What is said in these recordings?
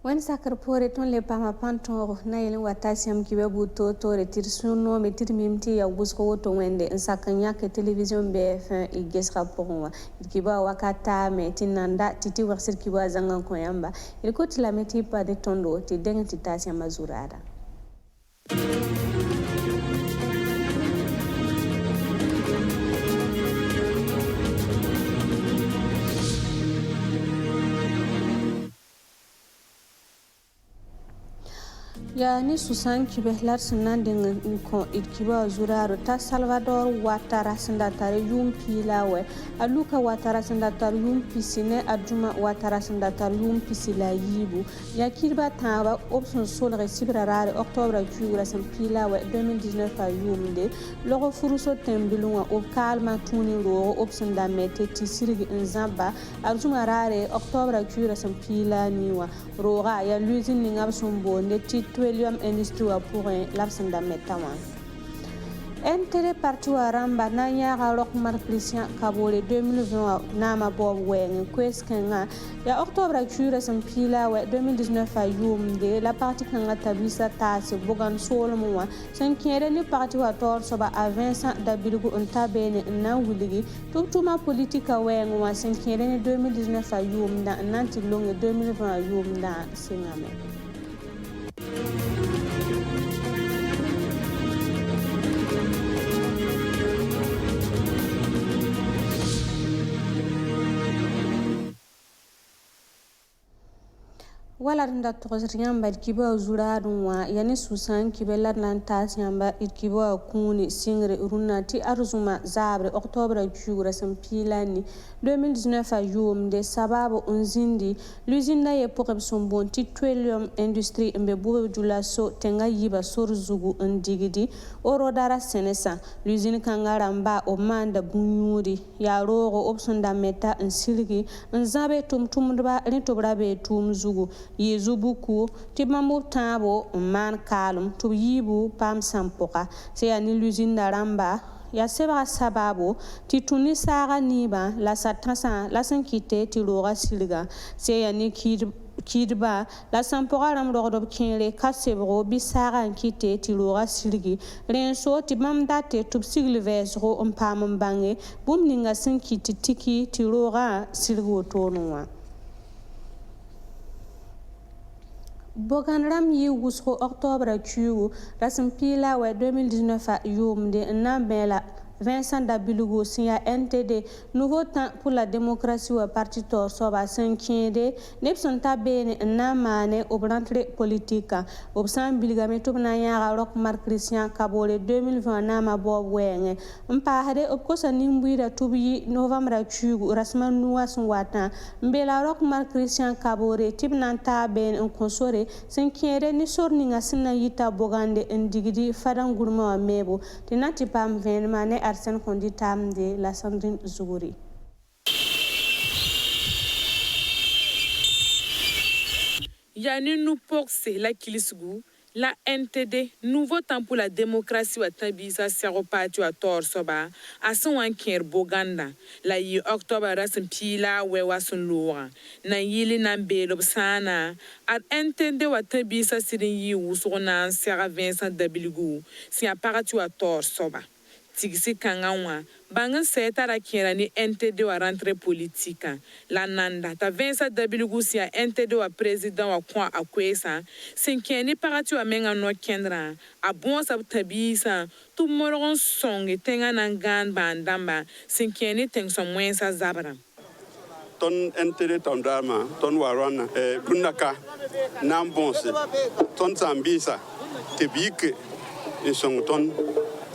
Wen sakar pore ton le pama panton na yele watasiam kiwe buto tore tir suno me tir mimti ya busko woto wende nsakanya ke television BF igesra ponwa kiba wakata me tinanda titi warsir kiba zangan koyamba ilkoti la meti pa de tondo ti denga titasia mazurada. Ya ni susan kibehlar sinan dengan ko itkiba zuraro ta Salvador Watara sindatare yumpi lawe aluka Watara sindatare yumpi sine adjuma Watara sindatare yumpi sila yibu ya kirba taba option solre sibrarare octobre kura sampila we 2019 a yumde logo furuso tembulunga o kalma tuni ro option da mete tisirgi nzamba adjuma rare octobre kura sampila niwa roga ya luzin ninga sombo ne Petroleum Industry pour l'absence d'ametawa. Intérêt parti wa ramba na yaga rok mar Christian Kabore 2020 nama bob wen kweskenga ya octobre kure sampila we 2019 a yumde la parti kanga tabisa tase bogan solomwa sankere ni parti wa tor soba a Vincent Dabilgu untabene na wuligi tutuma politika wen wa sankere ni 2019 a yumda nanti longe 2020 a yumda singame. Wala rinda tozriyan ba kiba zurarun wa yani susan kibelar nan tasiyamba kiba kuni singre runati arzuma zabre octobre jura sampilani 2019 a yumde sababu unzindi l'usine ye pour son bon Petroleum Industry mbe buru julaso tenga yiba sorzugu ndigidi orodara senesa l'usine kangaramba o manda bunyuri ya rogo option da meta nsilgi nzabe tumtumba rintobrabe tumzugu yezubuku timamu tabo man kalum to yibu pam sampoka se yani l'usine naramba ya seba sababu tituni saga niba la satasa la sankite tiloga silga se yani kidba la sampora ram rodob kinle kasebro bisaga nkite tiloga silgi renso timam date tub sigle vesro on pam bange bumninga sankite tiki tiloga silgo tonwa Bogan ram yi wusko octobre kugu rasampila we 2019 yumde nambela Vincent Dabilgu siya NTD nouveau temps pour la démocratie wa parti tor soba sankinde nepson tabene namane obrantre politika obsan bilgame tubna yaga rok mar Christian Kabore 2020 nama bob wenge mpa hade opkosa nimbuira tubi novembre kugu rasman nuwas wata mbela rok mar Christian Kabore tibnan tabene konsore sankinde ni sorninga sinna yita bogande indigidi fadan gurma wa mebo tinati pam venmane Arsène Kondi Tamde la Sandrine Zouri. Yani nous c'est la kilisgu la NTD nouveau temps pour la démocratie wa tabisa seropati wa tor soba ason wan ker boganda la yi octobre rasin pila we wasun loa na yili na mbelo sana at NTD wa tabisa sirin yi wusona sera Vincent Dabilgu si apparati wa tor soba tigisi kangawa bangan setara kera ni NTD wa rentrée politique la nanda ta Vincent Dabilgu si NTD wa président wa kwa akwesa sinkeni parati wa menga no kendra a bon sab tabisa tu morgon songi tenga nangan bandamba sinkeni tengso mwensa zabra ton NTD tondama ton warana bunaka nambonse ton zambisa tebike insong ton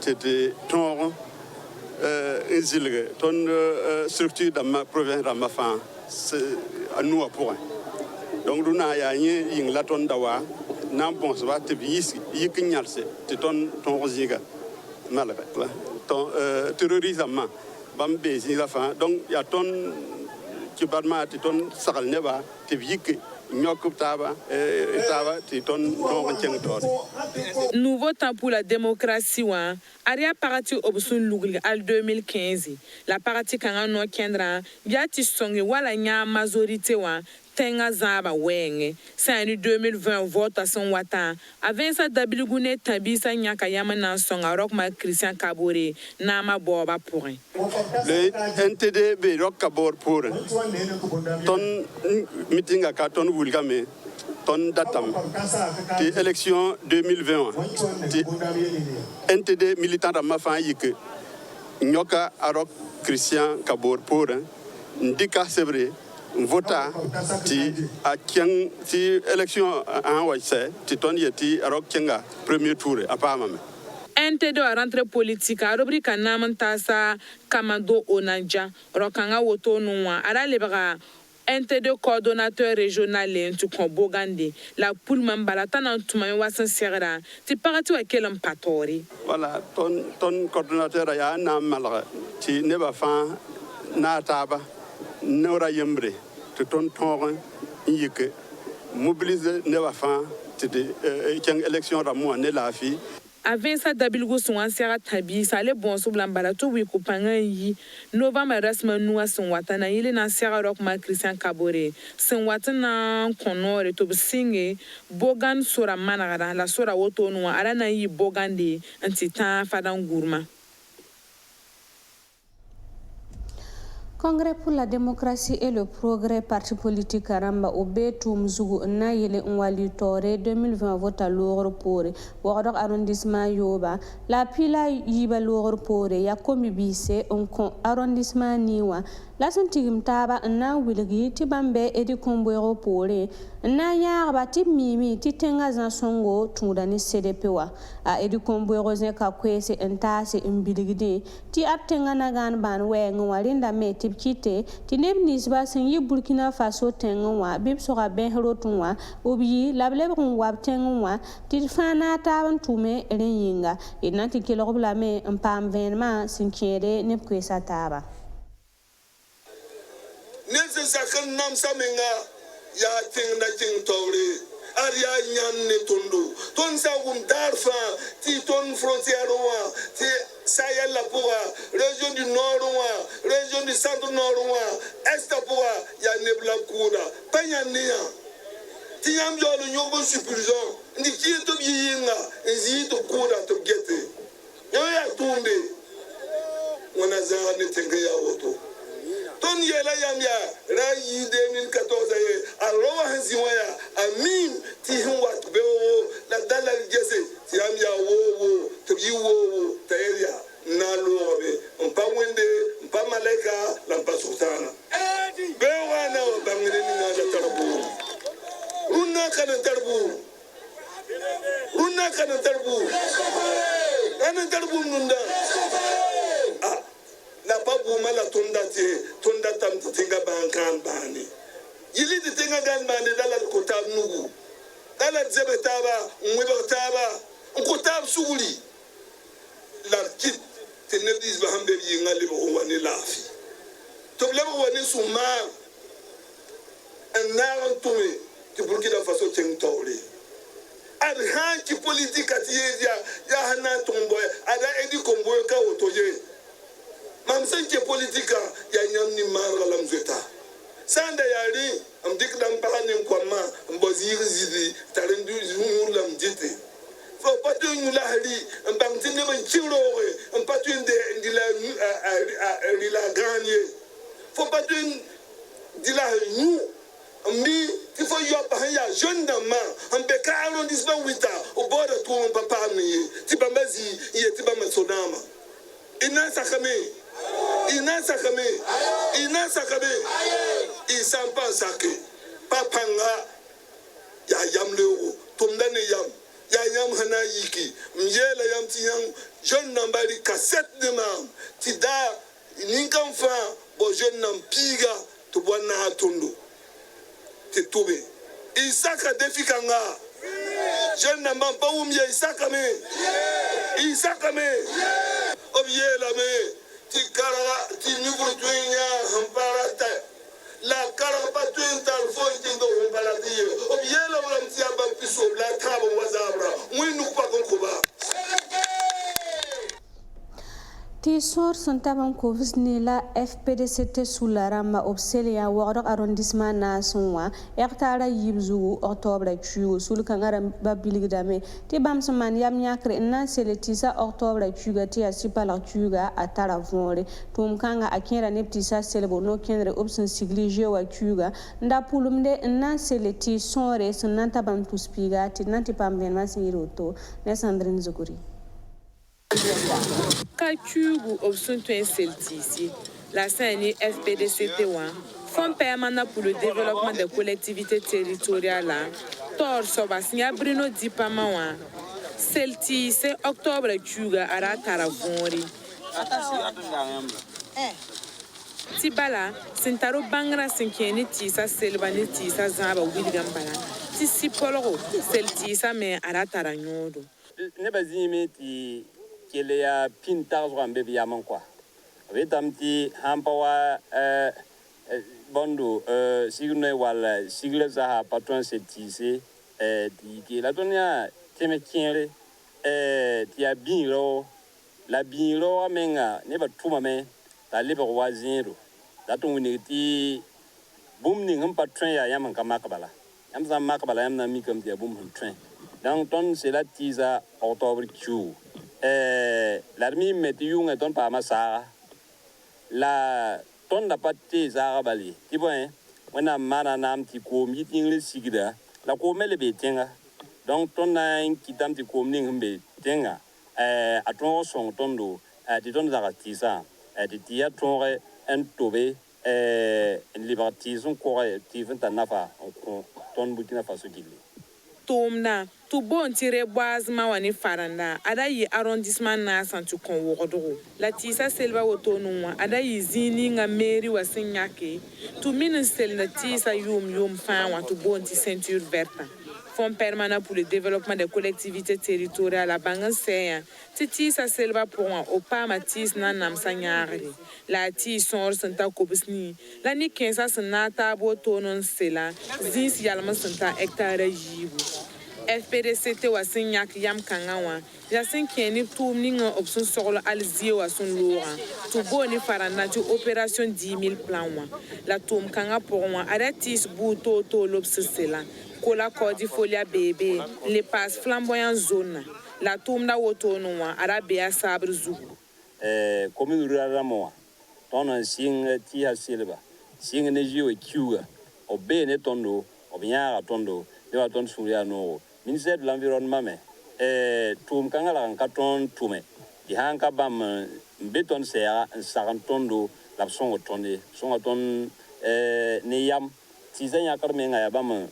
c'était ton ton structure dans ma province dans ma fin à nous à point donc nous n'a rien in la ton dawa n'en pense pas te bis yikinyalse te ton rosiga malaka ton terrorisme bambe si la fin donc ya ton tu parma te ton sakal neba te yik Nouveau temps pour la démocratie wa aria parti obsun lugli al 2015 la parti kanga no kendra yati songi wala nya majorité wa tenga zaba wenge sani 2020 vote son wata avensa dabiligune tabisa nyaka yamana songa rock ma Christian Kabore na ma boba pourri le NTD rock Kabore pour ton meeting à ton wulgame ton datam ti élection 2021 ti NTD militant da ma fan yike nyoka arok Christian Kabore pour ndika c'est vrai vota ti a kiang ti élection en waise ti ton yeti arok kenga premier tour apamame NTD a rentré politique a rubrique namantasa kamado onanja rokanga woto nuwa ara lebra NTD coordonnateur régional tu Bogande la poule mambala tanan tuma wasan serra ti parati wa kelam patori voilà ton coordonnateur ya na malra ti ne ba fa na taba nora yembre te ton ton yike mobiliser ne va fa te keng élection ramo ne la fi Avensa dabilgo son ansera tabi sa le bon so blambala to wi kupanga yi novembre rasma nuwa son watana ile na sera rock ma Christian Kabore son watana konore to singe bogan sora managara la sora woto nuwa arana yi bogande antita fadan gourma Congrès pour la démocratie et le progrès, parti politique Ramba Obetu Mzugu Nayele Nwali Tore 2020 vote à l'or pour Wardok arrondissement Yoba. La pila yiba l'or pour Yakomi Bise arrondissement Niwa. La sentigim taba na wilgi tibambe edi kombwero pole na yarba mimi titenga za songo tundani CDPwa a edi kombwero zeka kwese entase imbiligide ti aptenga na gan ban wenga walinda me tipkite ti nebnis ba sen yi Burkina Faso tenga wa bib soga ben rotunwa obi lablebon wa tenga wa ti fana taban tume renyinga inati kilo blame mpam venma sinkere ne kwesa taba Nese sakan nam samenga ya ting na ting tawre aria nyan ne tondo ton sa darfa ti ton frontière wa ti Sahel la poa région du nord wa région du centre nord wa est poa ya nebla kura panyania ti yam yo lo nyobo supervision ndi ki to yinga ezi to kura to gete yo ya tunde wana za ne tenga ya woto ton yela yamya rayi 2014 ye alowa hanziwaya amin ti hinwa bewo la dala gese ti yamya wo to yi wo taeria na lobe mpa wende mpa malaika la mpa sultana bewa na bangene ni na tarbu unna kana tarbu nunda la babu mala tonda tam tinga bankan bani yili de tinga gan bani dala ko tab nugu dala zebe taba ngweba taba ko tab suguli la kit te ne dis ba hambe yi ngali bo wani lafi to blebo wani suma en naran tume ti Burkina Faso ting tawle ad han ki politika ti ya hana tumbo ada edi kombo ka otoje mamsenke politika ya nyamni marga lamzeta sanda yari am dikdam palani kwama mbozir zidi tarendu zumur lamjete fo patu nyula hali mbangtine ban chirowe mpatu la ganye fo patu dila nu mi tifo yopa ya jeune dama ambe ka arrondissement wita au bord de tout papa ni tibambazi ye tibama sonama ina sakame isampa sake papanga ya yamleo tumdane yam hana yiki mjela yam tiyang jeune nambari cassette de mam tida ninkam fa bo jeune nam piga to bwana tundu titube isaka defikanga jeune nambam pa umye isakame obiela me ti karaga ti nubru tunya hamparata la karaga patuin tal fonti do hamparati obiela wala mtia ba piso la tabo wazabra mwinu kwa konkuba ti sor santaban kovisni la FPDCT Soularama obselia ward arrondissement na sonwa hectare yibzu octobre chu sulkangara babiligdame ti bamsaman yam yakre na seletisa octobre chuga ti asipala chuga atara vonre tumkanga akira neptisa selebo no kendre obsen siglige wa chuga nda pulumde na seleti sonre sunanta bam tuspiga ti nanti pamben masiroto ne Sandrine Zuguri Kachugu option 20 celtici. La CNI FPDCT1, Fonds permanent pour le développement des collectivités territoriales, Tor Sobasnia Bruno Dipamawa, Celtice octobre Chuga Ara Taravori. Tibala, Sintaro Bangra Sinkieni Tisa Selvani Tisa Zaba William Bala, Tisipolo, Celtisa me Ara Taranyodo. Nebazimiti. Ele ya pintar zo ambe biya man kwa vetamti hampawa bondo signe wala sigle za patron setise di ki la donia teme kiere ti abiro la biro amenga ne ba tuma me ta le ba waziro da to ni ti bum ni ngam patron ya yam ka makabala yam za makabala yam na mi kam ti bum train donc ton c'est la tisa octobre chu l'armée météo est ton pas massa la ton n'a pas tes arabali tu vois on a mananam ti ko meeting le sigida la ko mele betenga donc ton na qui tam ti ko ning be tenga a ton son tondo ti ton za tisa ti tia ton en tobe en libertisation corrective ta nafa ton Burkina Faso gili Tomna tu bon tire boaz ma wani faranda ada yi arrondissement na santu kon wogodo la tisa selva wotonwa ada yi zini nga mairie wa sinyake tu ministère na tisa yum fa wa tu bon ti ceinture verte Fonds permanent pour le développement des collectivités territoriales à Banganseya tisa selva pour au pamatis na namsanyare la ti sor santa kobusni la ni kensa sanata botonon sela zis yalma santa hectare yibu FPDCT wa sinyak yam kangawa ya sinkeni tum ninga option solo alzie wa sun lora tu boni farana tu opération 10 000 plan wa la tum kanga pour moi aratis buto to lobsela kola kodi folia bébé les passes flamboyant zone la tum da wotono wa arabia sabre zu commune rurale mo ton sing ti hasilba sing ne jiwe kiuga obene tondo obinya tondo de wa ton suria no ministère de l'environnement mais tum kangala katon tume di hanka bam beton sea sarantondo la songo tonde songo ton ne yam tizanya karmenga ya bam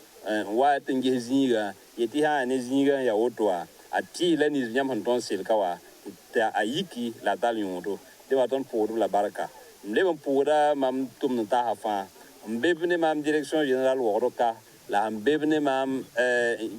wa tengi zinga yeti ha ne zinga ya otwa ati la ni nyam hanton silkawa ta ayiki la taliondo de wa ton pour la baraka mlebon pourda mam tum ta hafa mbebne mam direction générale woroka la mbebne mam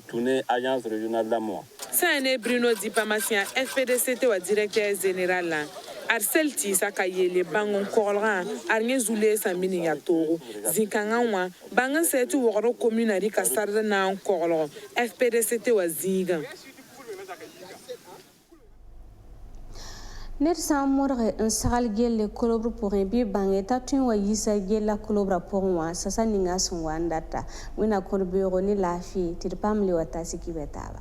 tourner agence régionale d'amour Sane Bruno Dipamasia FPDCT wa directeur général la Arcelti sakayele bangon kolran arnye zule samini ya toro zinkanga wa bangan setu woro communary kasarda na kolro FPDCT wa ziga Ner samorre un sagal gelle kolobro pour un bi bangeta tun wa yisa gella kolobra pour wa sasa ninga son wandata wina kolbero ni lafi tirpamle wata sikibetaba